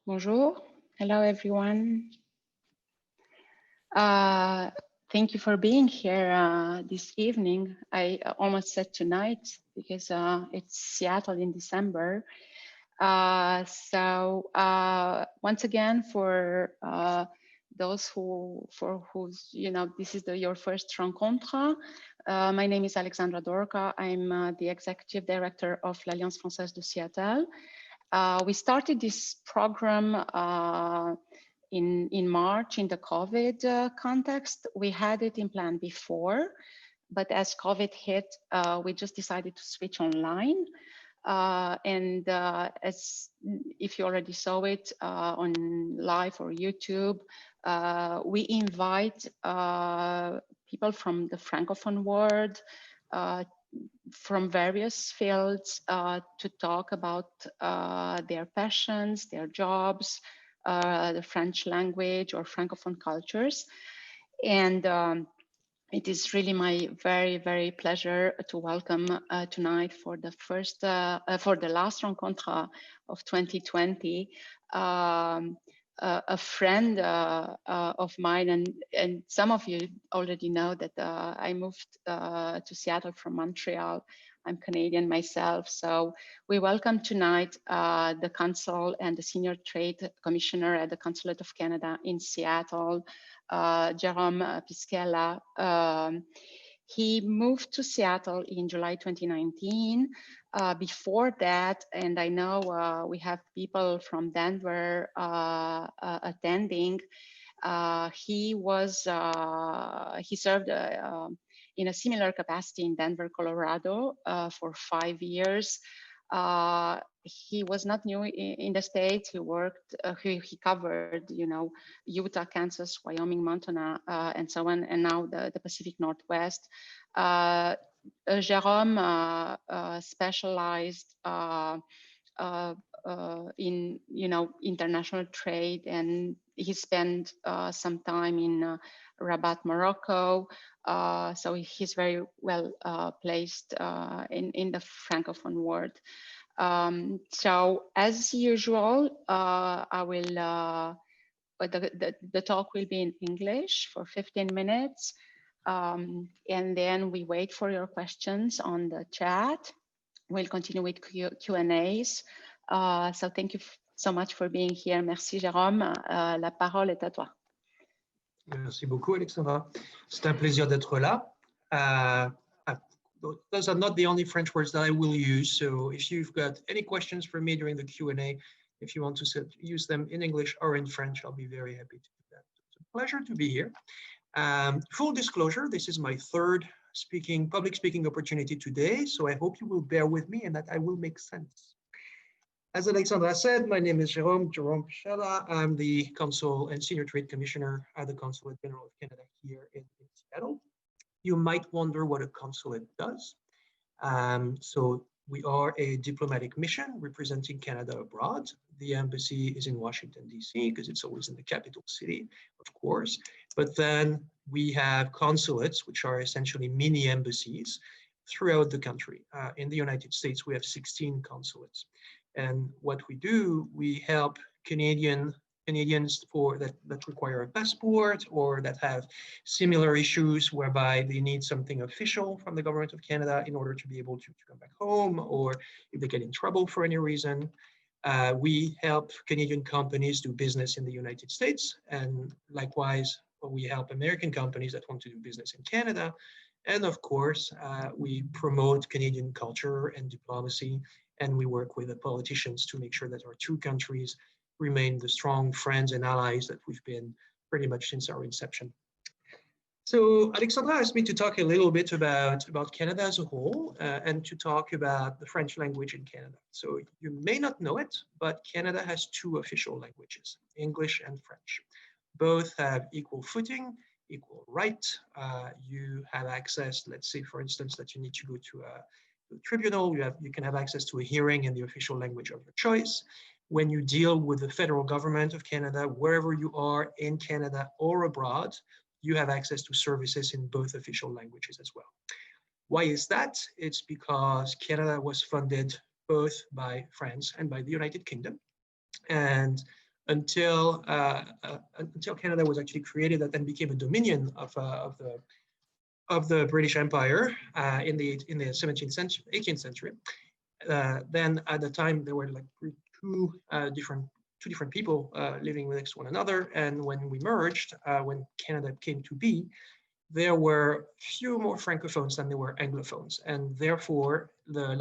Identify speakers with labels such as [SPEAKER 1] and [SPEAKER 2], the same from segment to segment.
[SPEAKER 1] Bonjour. Hello, everyone. Thank you for being here this evening. I almost said tonight because it's Seattle in December. Once again, for those who's, this is your first Rencontres. My name is Alexandra Dorca. I'm the Executive Director of l'Alliance Française de Seattle. We started this program in March in the COVID context. We had it in plan before, but as COVID hit, we just decided to switch online. As if you already saw it on live or YouTube, we invite people from the Francophone world, from various fields to talk about their passions, their jobs, the French language or Francophone cultures. And it is really my very, very pleasure to welcome tonight for the last Rencontre of 2020, a friend of mine, and some of you already know that I moved to Seattle from Montreal. I'm Canadian myself, so we welcome tonight the consul and the senior trade commissioner at the Consulate of Canada in Seattle, Jérôme Pischella. He moved to Seattle in July 2019. Before that, and I know we have people from Denver attending, he served in a similar capacity in Denver, Colorado for 5 years. He was not new in the States. He worked, he covered, Utah, Kansas, Wyoming, Montana, and so on, and now the Pacific Northwest. Jérôme specialized in, international trade, and he spent some time in Rabat, Morocco. So he's very well placed in the Francophone world. So as usual, the talk will be in English for 15 minutes. And then we wait for your questions on the chat. We'll continue with Q&As. So thank you so much for being here. Merci, Jérôme. La parole est à toi.
[SPEAKER 2] Merci beaucoup, Alexandra. C'est un plaisir d'être là. Those are not the only French words that I will use. So if you've got any questions for me during the Q&A, if you want to use them in English or in French, I'll be very happy to do that. It's a pleasure to be here. Full disclosure, this is my third public speaking opportunity today, so I hope you will bear with me and that I will make sense. As Alexandra said, my name is Jérôme Pischella. I'm the Consul and Senior Trade Commissioner at the Consulate General of Canada here in Seattle. You might wonder what a consulate does. So we are a diplomatic mission representing Canada abroad. The embassy is in Washington, D.C., because it's always in the capital city, of course. But then we have consulates, which are essentially mini embassies throughout the country. In the United States, we have 16 consulates. And what we do, we help Canadians that require a passport or that have similar issues whereby they need something official from the government of Canada in order to be able to come back home, or if they get in trouble for any reason. We help Canadian companies do business in the United States, and likewise, we help American companies that want to do business in Canada. And of course, we promote Canadian culture and diplomacy, and we work with the politicians to make sure that our two countries remain the strong friends and allies that we've been pretty much since our inception. So Alexandra asked me to talk a little bit about Canada as a whole and to talk about the French language in Canada. So you may not know it, but Canada has two official languages, English and French. Both have equal footing, equal right. You have access, let's say, for instance, that you need to go to a tribunal, you can have access to a hearing in the official language of your choice. When you deal with the federal government of Canada, wherever you are in Canada or abroad, you have access to services in both official languages as well. Why is that? It's because Canada was funded both by France and by the United Kingdom. And until Canada was actually created, that then became a dominion of the British Empire in the 17th century, 18th century. Then at the time there were like two different people living next to one another, and when we merged, when Canada came to be, there were few more Francophones than there were Anglophones, and therefore the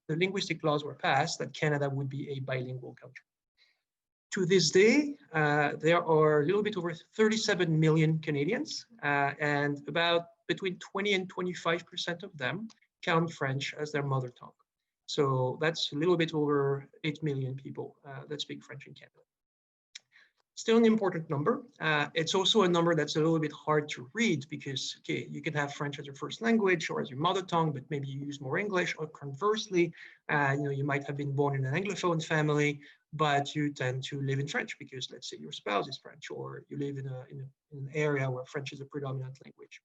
[SPEAKER 2] linguistic laws were passed that Canada would be a bilingual country. To this day, there are a little bit over 37 million Canadians, and about between 20 and 25% of them count French as their mother tongue. So that's a little bit over 8 million people that speak French in Canada. Still an important number. It's also a number that's a little bit hard to read because, okay, you can have French as your first language or as your mother tongue, but maybe you use more English, or conversely, you might have been born in an Anglophone family, but you tend to live in French because, let's say, your spouse is French, or you live in an area where French is a predominant language.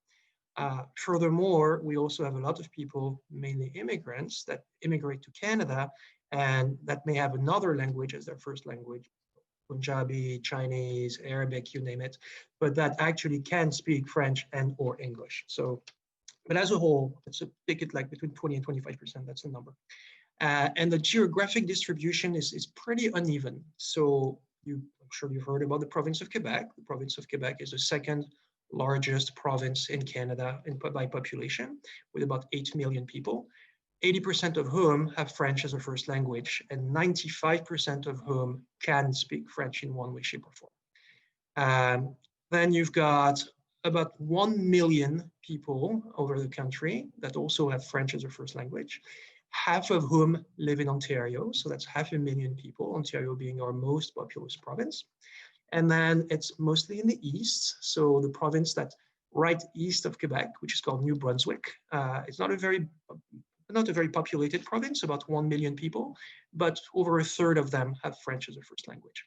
[SPEAKER 2] Furthermore, we also have a lot of people, mainly immigrants, that immigrate to Canada and that may have another language as their first language, Punjabi, Chinese, Arabic, you name it, but that actually can speak French and or English. So, but as a whole, it's a pick it like between 20 and 25%, that's the number. And the geographic distribution is pretty uneven. So I'm sure you've heard about the province of Quebec. The province of Quebec is the second largest province in Canada by population, with about 8 million people. 80% of whom have French as a first language, and 95% of whom can speak French in one way, shape, or form. Then you've got about 1 million people over the country that also have French as a first language, half of whom live in Ontario. So that's 500,000 people, Ontario being our most populous province. And then it's mostly in the east. So the province that's right east of Quebec, which is called New Brunswick. It's not a very populated province, about 1 million people, but over a third of them have French as a first language.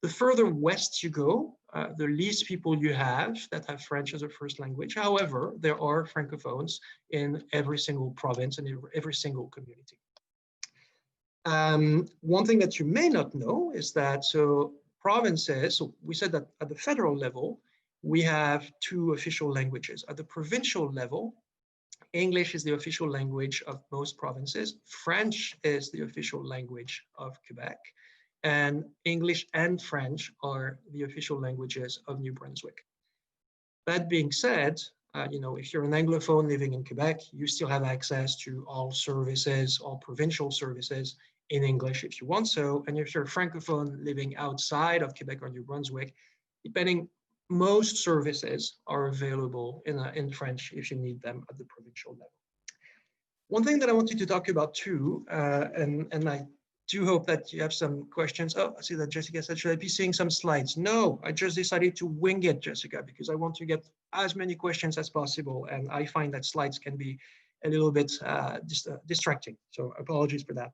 [SPEAKER 2] The further west you go, the least people you have that have French as a first language. However, there are Francophones in every single province and every single community. One thing that you may not know is that, provinces, so we said that at the federal level, we have 2 official languages. At the provincial level, English is the official language of most provinces. French is the official language of Quebec. And English and French are the official languages of New Brunswick. That being said, if you're an Anglophone living in Quebec, you still have access to all services, all provincial services in English if you want so. And if you're a Francophone living outside of Quebec or New Brunswick, most services are available in French if you need them at the provincial level. One thing that I wanted to talk about too, and I do hope that you have some questions. Oh, I see that Jessica said, should I be seeing some slides? No, I just decided to wing it, Jessica, because I want to get as many questions as possible. And I find that slides can be a little bit distracting. So apologies for that.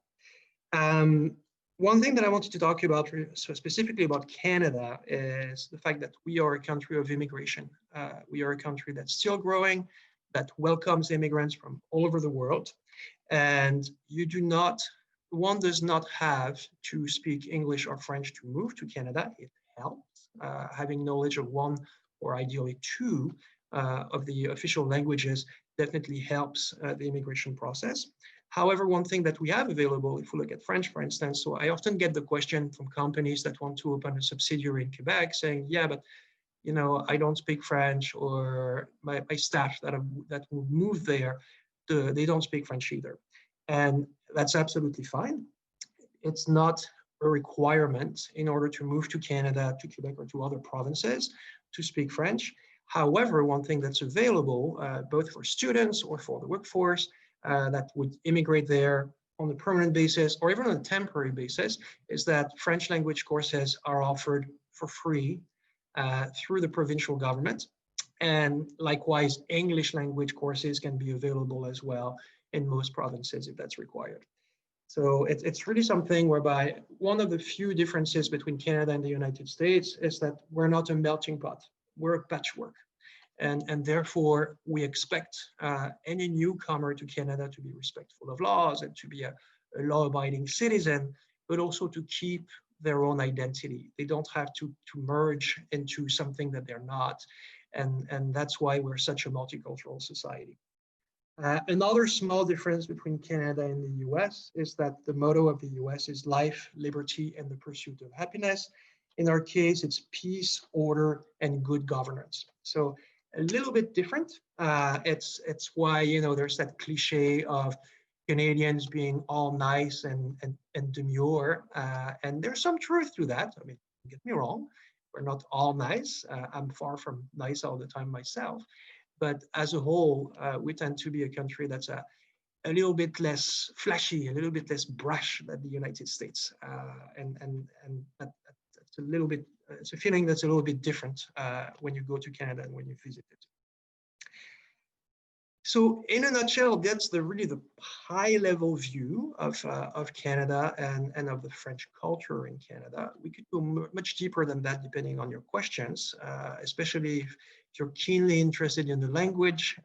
[SPEAKER 2] One thing that I wanted to talk about specifically about Canada is the fact that we are a country of immigration. We are a country that's still growing, that welcomes immigrants from all over the world. And one does not have to speak English or French to move to Canada. It helps. Having knowledge of one or ideally 2 of the official languages definitely helps the immigration process. However, one thing that we have available, if we look at French, for instance, so I often get the question from companies that want to open a subsidiary in Quebec saying, yeah, but I don't speak French, or my staff that will move there, they don't speak French either. And that's absolutely fine. It's not a requirement in order to move to Canada, to Quebec, or to other provinces to speak French. However, one thing that's available, both for students or for the workforce, that would immigrate there on a permanent basis or even on a temporary basis, is that French language courses are offered for free through the provincial government. And likewise, English language courses can be available as well in most provinces if that's required. So it's really something whereby one of the few differences between Canada and the United States is that we're not a melting pot, we're a patchwork. And therefore, we expect any newcomer to Canada to be respectful of laws and to be a law-abiding citizen, but also to keep their own identity. They don't have to merge into something that they're not. And that's why we're such a multicultural society. Another small difference between Canada and the US is that the motto of the US is life, liberty, and the pursuit of happiness. In our case, it's peace, order, and good governance. So a little bit different. It's why, you know, there's that cliche of Canadians being all nice and demure. And there's some truth to that. I mean, don't get me wrong, we're not all nice. I'm far from nice all the time myself. But as a whole, we tend to be a country that's a little bit less flashy, a little bit less brash than the United States. And that's a little bit, it's a feeling that's a little bit different when you go to Canada and when you visit it. So in a nutshell, that's really the high level view of Canada and of the French culture in Canada. We could go much deeper than that depending on your questions, especially if you're keenly interested in the language.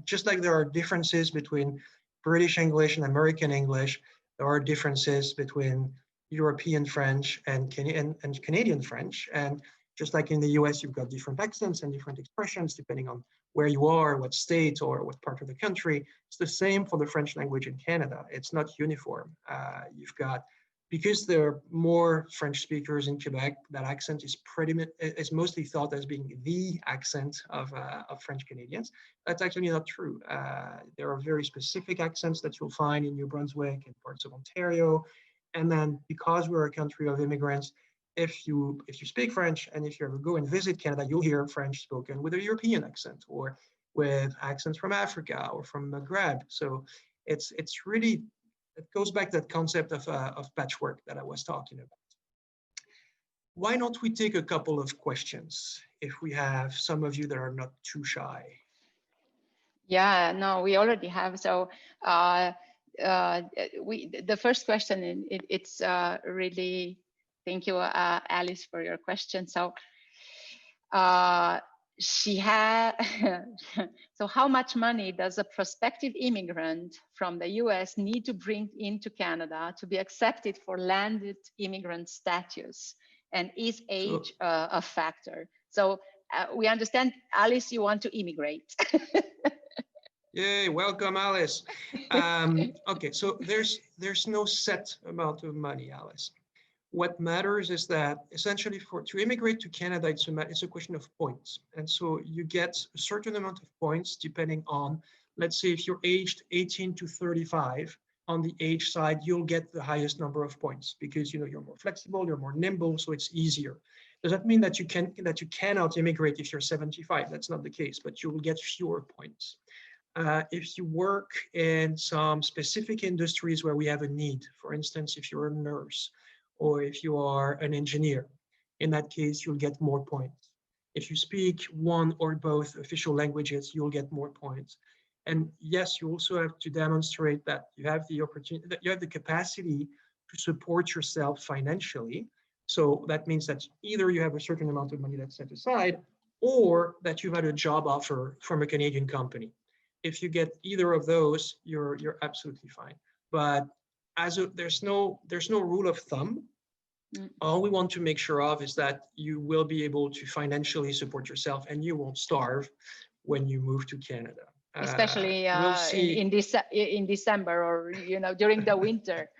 [SPEAKER 2] Just like there are differences between British English and American English, there are differences between European French and Canadian French. And just like in the US, you've got different accents and different expressions depending on where you are, what state or what part of the country. It's the same for the French language in Canada. It's not uniform. You've got, because there are more French speakers in Quebec, that accent is mostly thought as being the accent of French Canadians. That's actually not true. There are very specific accents that you'll find in New Brunswick and parts of Ontario. And then because we're a country of immigrants, if you speak French and if you ever go and visit Canada, you'll hear French spoken with a European accent or with accents from Africa or from Maghreb. So it's really, it goes back to that concept of patchwork that I was talking about. Why don't we take a couple of questions if we have some of you that are not too shy?
[SPEAKER 1] Yeah, no, we already have. So the first question, it's really, thank you, Alice, for your question. So she had, so how much money does a prospective immigrant from the US need to bring into Canada to be accepted for landed immigrant status? And is age a factor? So we understand, Alice, you want to immigrate.
[SPEAKER 2] Yay, welcome, Alice. Okay, so there's no set amount of money, Alice. What matters is that essentially to immigrate to Canada, it's a question of points. And so you get a certain amount of points depending on, let's say if you're aged 18 to 35, on the age side, you'll get the highest number of points because you're more flexible, you're more nimble, so it's easier. Does that mean that you cannot immigrate if you're 75? That's not the case, but you will get fewer points. If you work in some specific industries where we have a need, for instance, if you're a nurse or if you are an engineer, in that case, you'll get more points. If you speak one or both official languages, you'll get more points. And yes, you also have to demonstrate that you have the opportunity, that you have the capacity to support yourself financially. So that means that either you have a certain amount of money that's set aside or that you've had a job offer from a Canadian company. If you get either of those, you're absolutely fine. But there's no rule of thumb. All we want to make sure of is that you will be able to financially support yourself and you won't starve when you move to Canada.
[SPEAKER 1] Especially in December or during the winter.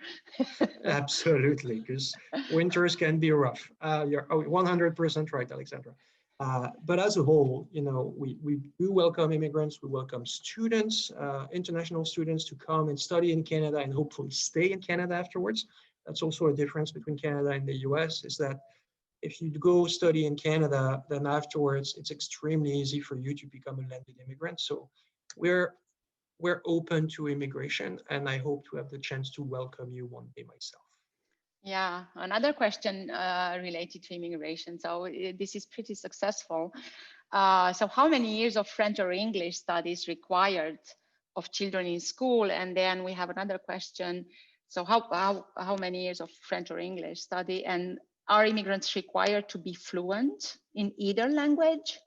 [SPEAKER 2] Absolutely, because winters can be rough. You're 100% right, Alexandra. But as a whole, we do welcome immigrants. We welcome students, international students, to come and study in Canada and hopefully stay in Canada afterwards. That's also a difference between Canada and the US, is that if you go study in Canada, then afterwards it's extremely easy for you to become a landed immigrant. So we're open to immigration, and I hope to have the chance to welcome you one day myself.
[SPEAKER 1] Yeah, another question related to immigration. So this is pretty successful. So how many years of French or English studies required of children in school? And then we have another question. So how many years of French or English study? And are immigrants required to be fluent in either language?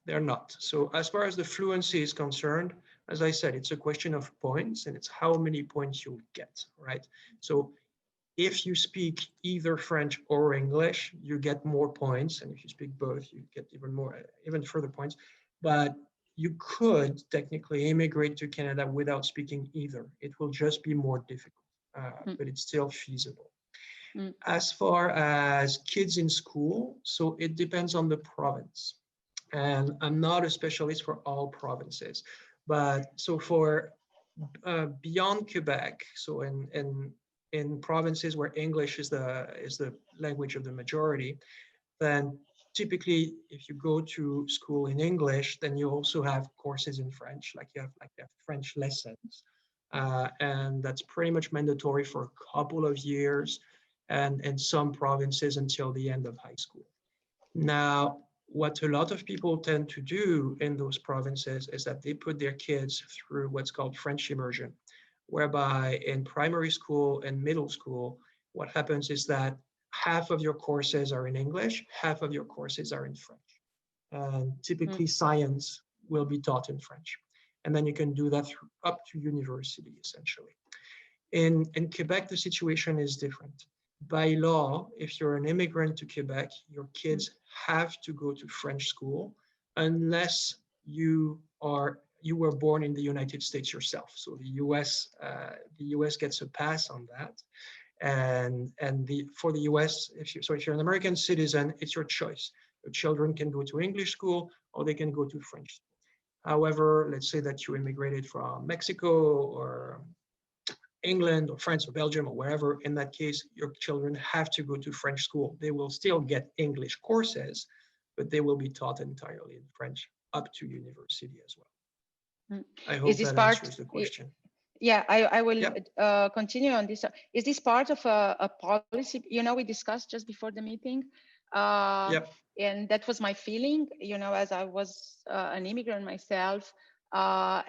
[SPEAKER 2] They're not. So as far as the fluency is concerned, as I said, it's a question of points, and it's how many points you'll get, right? So If you speak either French or English, you get more points. And if you speak both, you get even further points. But you could technically immigrate to Canada without speaking either. It will just be more difficult, but it's still feasible. As far as kids in school, so it depends on the province. And I'm not a specialist for all provinces, but so for beyond Quebec, so in provinces where English is the language of the majority, then typically if you go to school in English, then you also have courses in French, like you have French lessons, and that's pretty much mandatory for a couple of years, and in some provinces until the end of high school. Now, what a lot of people tend to do in those provinces is that they put their kids through what's called French immersion, whereby in primary school and middle school, what happens is that half of your courses are in English, half of your courses are in French. And typically science will be taught in French. And then you can do that up to university, essentially. In Quebec, the situation is different. By law, if you're an immigrant to Quebec, your kids have to go to French school unless you were born in the United States yourself. So the US gets a pass on that. And for the US, if you're an American citizen, it's your choice. Your children can go to English school or they can go to French school. However, let's say that you immigrated from Mexico or England or France or Belgium or wherever. In that case, your children have to go to French school. They will still get English courses, but they will be taught entirely in French up to university as well. I hope that answers the question.
[SPEAKER 1] Yeah, I will continue on this. Is this part of a policy? You know, we discussed just before the meeting, and that was my feeling, you know, as I was an immigrant myself. I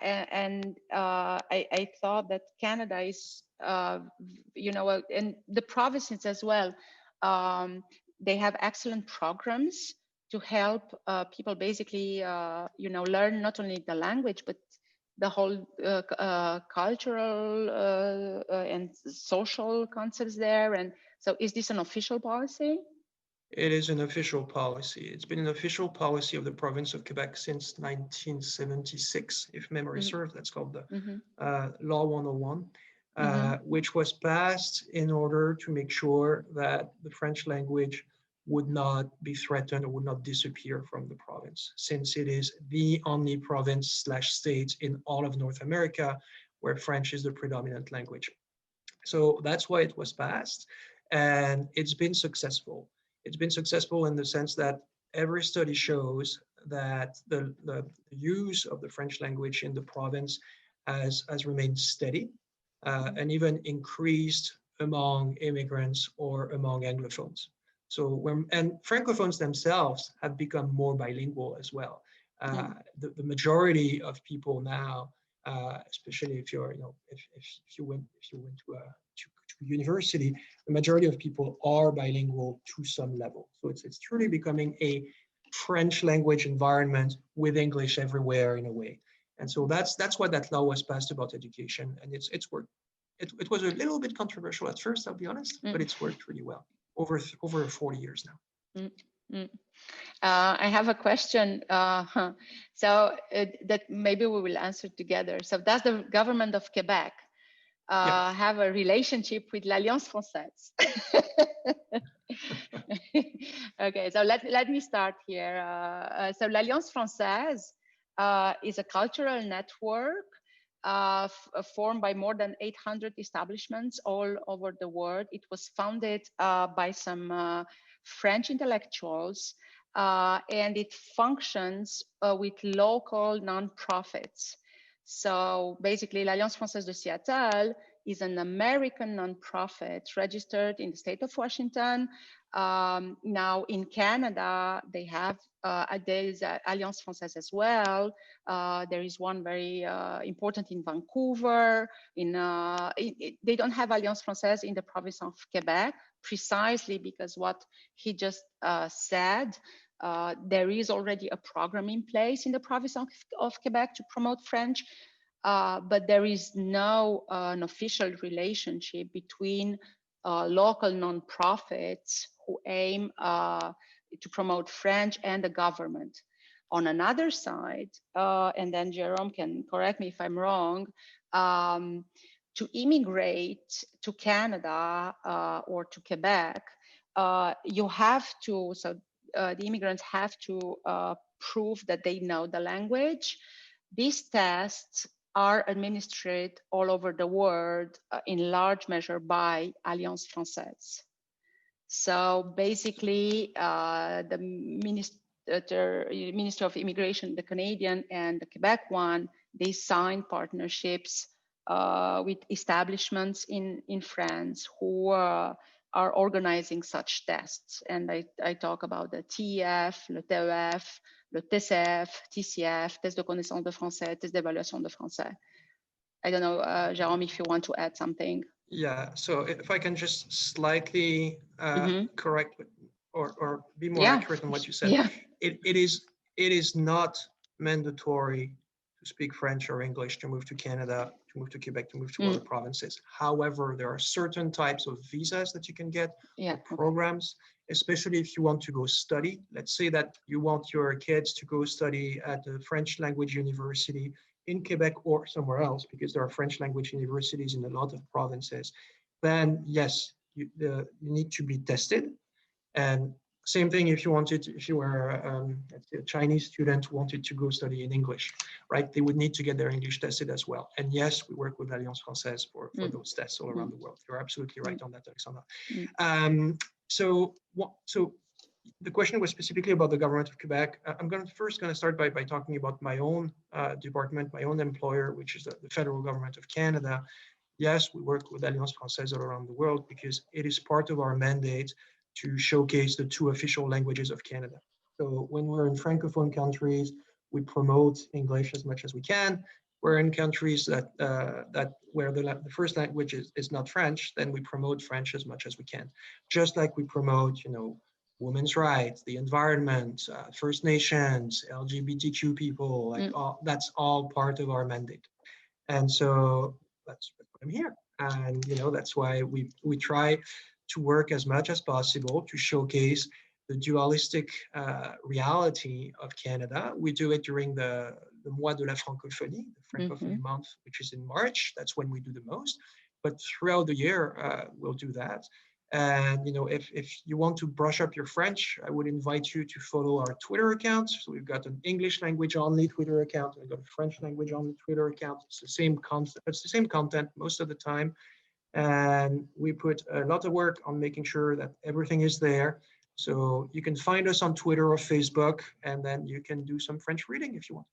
[SPEAKER 1] thought that Canada is, you know, and the provinces as well, they have excellent programs to help people basically, you know, learn not only the language, but the whole cultural and social concepts there. And so is this an official policy?
[SPEAKER 2] It is an official policy. It's been an official policy of the province of Quebec since 1976, if memory serves. That's called the Law 101, which was passed in order to make sure that the French language would not be threatened or would not disappear from the province, since it is the only province/state in all of North America where French is the predominant language. So that's why it was passed, and it's been successful. It's been successful in the sense that every study shows that the use of the French language in the province has remained steady and even increased among immigrants or among Anglophones. So and Francophones themselves have become more bilingual as well. The majority of people now, especially if you're, you know, if you went to university, the majority of people are bilingual to some level. So it's truly becoming a French language environment with English everywhere in a way. And so that's why that law was passed about education, and it's worked. It was a little bit controversial at first, I'll be honest, but it's worked really well over 40 years now.
[SPEAKER 1] I have a question, that maybe we will answer together. So does the government of Quebec have a relationship with l'Alliance Française? Okay, so let me start here. So l'Alliance Française is a cultural network formed by more than 800 establishments all over the world. It was founded by some French intellectuals, and it functions with local nonprofits. So basically, l'Alliance Française de Seattle is an American nonprofit registered in the state of Washington. Now in Canada, they have there is Alliance Française as well. There is one very important in Vancouver. They don't have Alliance Française in the province of Quebec, precisely because what he just said. There is already a program in place in the province of Quebec to promote French, but there is no an official relationship between local nonprofits who aim to promote French and the government. On another side, and then Jérôme can correct me if I'm wrong, to immigrate to Canada or to Quebec, you have to, the immigrants have to prove that they know the language. These tests are administered all over the world in large measure by Alliance Française. So basically, the Minister of Immigration, the Canadian and the Quebec one, they sign partnerships with establishments in France who are organizing such tests. And I talk about the TEF, le TEF, le TCF, TCF, test de connaissance de français, test d'évaluation de français. I don't know, Jérôme, if you want to add something.
[SPEAKER 2] Yeah, so if I can just slightly correct or be more accurate on what you said.
[SPEAKER 1] Yeah.
[SPEAKER 2] It is not mandatory to speak French or English to move to Canada, to move to Quebec, to move to other provinces. However, there are certain types of visas that you can get, or programs, especially if you want to go study. Let's say that you want your kids to go study at the French language university in Quebec or somewhere else, because there are French language universities in a lot of provinces. Then yes, you need to be tested. And same thing if you wanted, if you were a Chinese student who wanted to go study in English, right? They would need to get their English tested as well. And yes, we work with Alliance Française for those tests all around the world. You're absolutely right on that, Alexandra. So the question was specifically about the government of Quebec. I'm first going to start by talking about my own department, my own employer, which is the federal government of Canada. Yes, we work with Alliance Française all around the world because it is part of our mandate to showcase the two official languages of Canada. So when we're in Francophone countries, we promote English as much as we can. We're in countries that where the first language is not French, then we promote French as much as we can. Just like we promote, women's rights, the environment, First Nations, LGBTQ people, that's all part of our mandate. And so that's what I'm here. And that's why we try to work as much as possible to showcase the dualistic reality of Canada. We do it during the Mois de la Francophonie, the Francophone month, which is in March. That's when we do the most. But throughout the year, we'll do that. And if you want to brush up your French, I would invite you to follow our Twitter account. So we've got an English language only Twitter account. We've got a French language only Twitter account. It's the same concept. It's the same content most of the time. And we put a lot of work on making sure that everything is there. So you can find us on Twitter or Facebook, and then you can do some French reading if you want.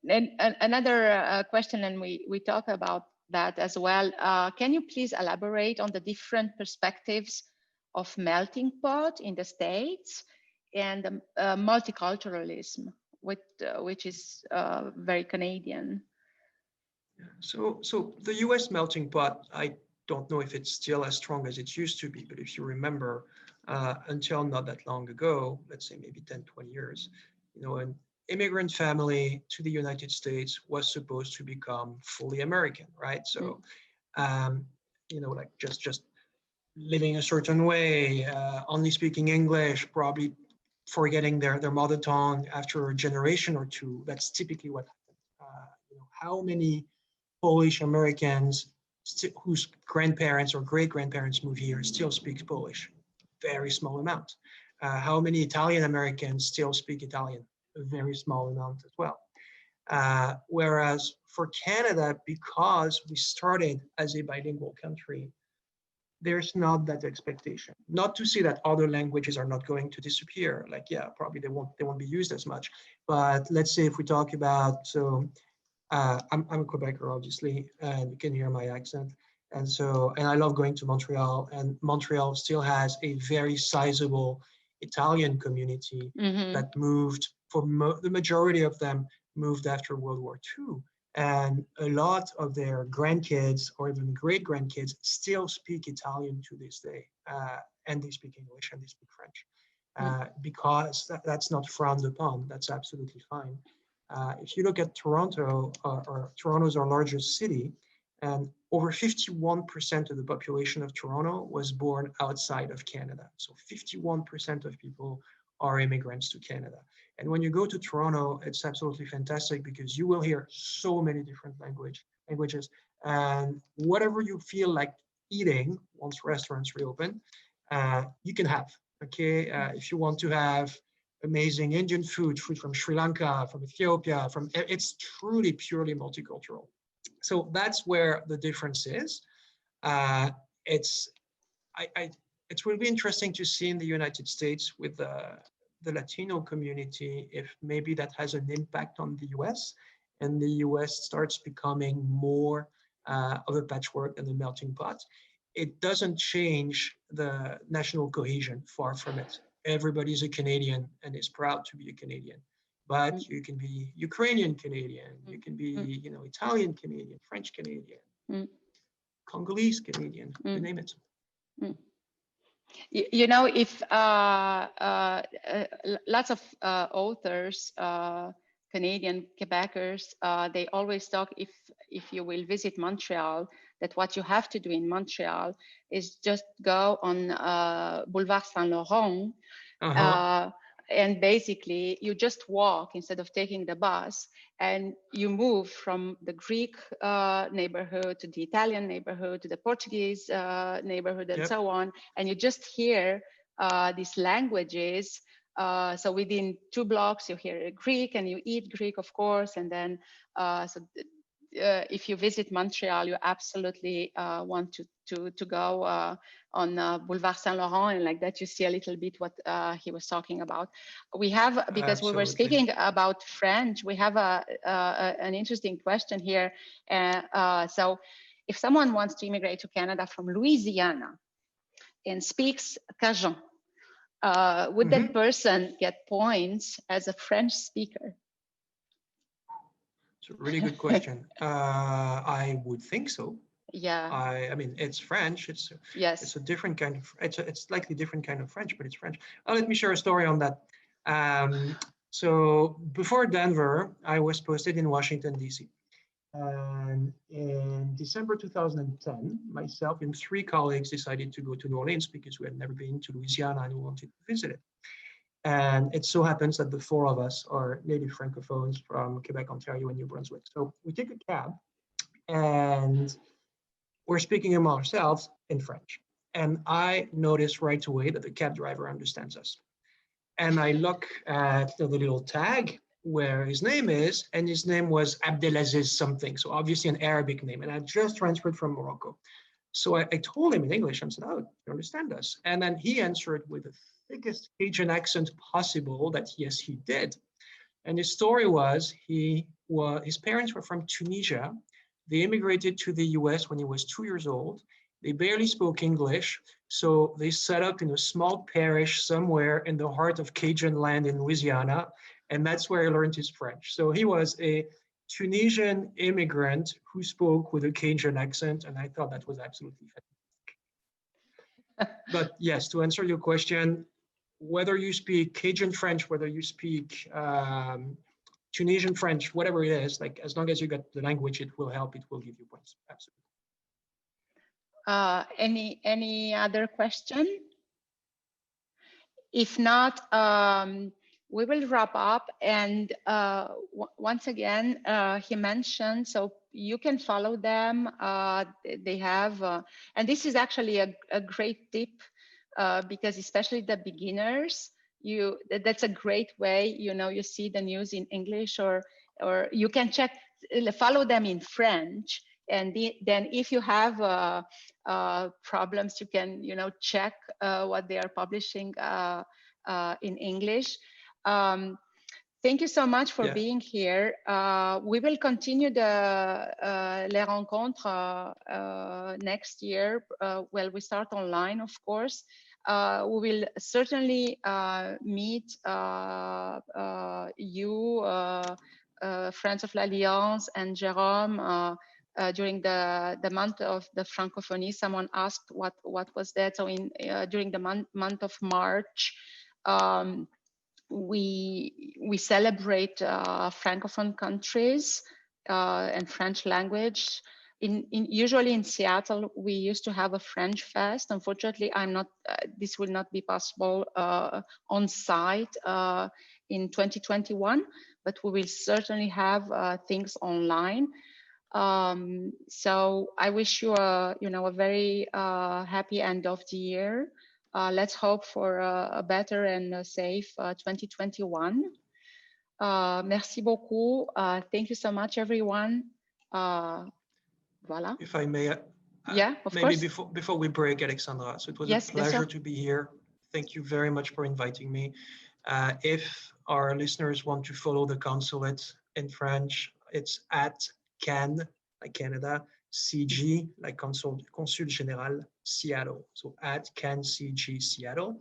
[SPEAKER 1] And another question, and we talk about that as well. Can you please elaborate on the different perspectives of melting pot in the States and multiculturalism, which is very Canadian?
[SPEAKER 2] So the US melting pot, I don't know if it's still as strong as it used to be, but if you remember, until not that long ago, let's say maybe 10, 20 years, an immigrant family to the United States was supposed to become fully American, right? So, like just living a certain way, only speaking English, probably forgetting their mother tongue after a generation or two. That's typically what happened. How many Polish Americans whose grandparents or great-grandparents moved here still speak Polish? Very small amount. How many Italian Americans still speak Italian? A very small amount as well. Whereas for Canada, because we started as a bilingual country, there's not that expectation. Not to say that other languages are not going to disappear. Like, yeah, probably they won't be used as much. But let's say if we talk about, I'm a Quebecer, obviously, and you can hear my accent. And I love going to Montreal, and Montreal still has a very sizable Italian community that moved, the majority of them moved after World War II. And a lot of their grandkids or even great-grandkids still speak Italian to this day. And they speak English and they speak French. Because that's not frowned upon. That's absolutely fine. If you look at Toronto, or Toronto's our largest city, and over 51% of the population of Toronto was born outside of Canada. So 51% of people are immigrants to Canada. And when you go to Toronto, it's absolutely fantastic because you will hear so many different languages. And whatever you feel like eating once restaurants reopen, you can have. Okay, if you want to have amazing Indian food from Sri Lanka, from Ethiopia, it's truly purely multicultural. So that's where the difference is. It's will be interesting to see in the United States with the Latino community if maybe that has an impact on the US, and the US starts becoming more of a patchwork and a melting pot. It doesn't change the national cohesion, far from it. Everybody's a Canadian and is proud to be a Canadian. But you can be Ukrainian Canadian, you can be, Italian Canadian, French Canadian, Congolese Canadian, you name it.
[SPEAKER 1] If lots of authors, Canadian Quebecers, they always talk, if you will visit Montreal, that what you have to do in Montreal is just go on Boulevard Saint Laurent, and basically you just walk instead of taking the bus, and you move from the Greek neighborhood to the Italian neighborhood to the Portuguese neighborhood, and so on, and you just hear these languages. So within 2 blocks you hear Greek, and you eat Greek, of course, and then if you visit Montreal, you absolutely want to go on Boulevard Saint Laurent, and like that you see a little bit what he was talking about. We have, because we were speaking about French, we have an interesting question here. So if someone wants to immigrate to Canada from Louisiana and speaks Cajun, would that person get points as a French speaker?
[SPEAKER 2] It's a really good question. I would think so.
[SPEAKER 1] Yeah.
[SPEAKER 2] I mean, it's French. It's a different kind of. It's slightly different kind of French, but it's French. Let me share a story on that. So before Denver, I was posted in Washington, D.C. And in December 2010, myself and 3 colleagues decided to go to New Orleans because we had never been to Louisiana and we wanted to visit it. And it so happens that the 4 of us are native Francophones from Quebec, Ontario, and New Brunswick. So we take a cab and we're speaking among ourselves in French. And I notice right away that the cab driver understands us. And I look at the little tag where his name is, and his name was Abdelaziz something. So obviously an Arabic name. And I just transferred from Morocco. So I told him in English, I said, "Oh, you understand us?" And then he answered with the thickest Cajun accent possible that yes, he did. And his story was, his parents were from Tunisia. They immigrated to the US when he was 2 years old. They barely spoke English, so they set up in a small parish somewhere in the heart of Cajun land in Louisiana, and that's where he learned his French. So he was a Tunisian immigrant who spoke with a Cajun accent, and I thought that was absolutely fantastic. But yes, to answer your question, whether you speak Cajun French, whether you speak Tunisian French, whatever it is, like as long as you got the language, it will help, it will give you points, absolutely.
[SPEAKER 1] Any other question? If not, we will wrap up. And once again, he mentioned, so you can follow them. They have, and this is actually a great tip because especially the beginners, that's a great way, you see the news in English, or you can follow them in French. And then if you have problems, you can, check what they are publishing in English. Thank you so much for being here. We will continue the Les Rencontres next year. Well, we start online, of course. We will certainly meet you, Friends of l'Alliance, and Jérôme during the month of the Francophonie. Someone asked what was that. So during the month of March, we celebrate Francophone countries and French language. Usually in Seattle, we used to have a French fest. Unfortunately, this will not be possible on site in 2021, but we will certainly have things online. So I wish you a very happy end of the year. Let's hope for a better and a safe 2021. Merci beaucoup. Thank you so much, everyone. Voilà.
[SPEAKER 2] If I may,
[SPEAKER 1] yeah, of
[SPEAKER 2] maybe
[SPEAKER 1] course.
[SPEAKER 2] before we break, Alexandra. So it was
[SPEAKER 1] Yes,
[SPEAKER 2] a pleasure to be here. Thank you very much for inviting me. If our listeners want to follow the consulate in French, it's at CAN, like Canada, CG, like Consul Général, Seattle. So at CAN CG Seattle.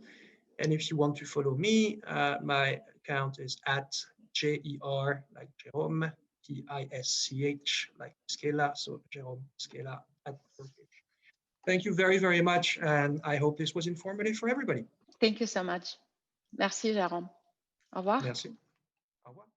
[SPEAKER 2] And if you want to follow me, my account is at JER, like Jérôme, Pisch, like Pischella, so Jérôme Pischella at Turkish. Thank you very, very much, and I hope this was informative for everybody.
[SPEAKER 1] Thank you so much. Merci, Jérôme. Au revoir.
[SPEAKER 2] Merci. Au revoir.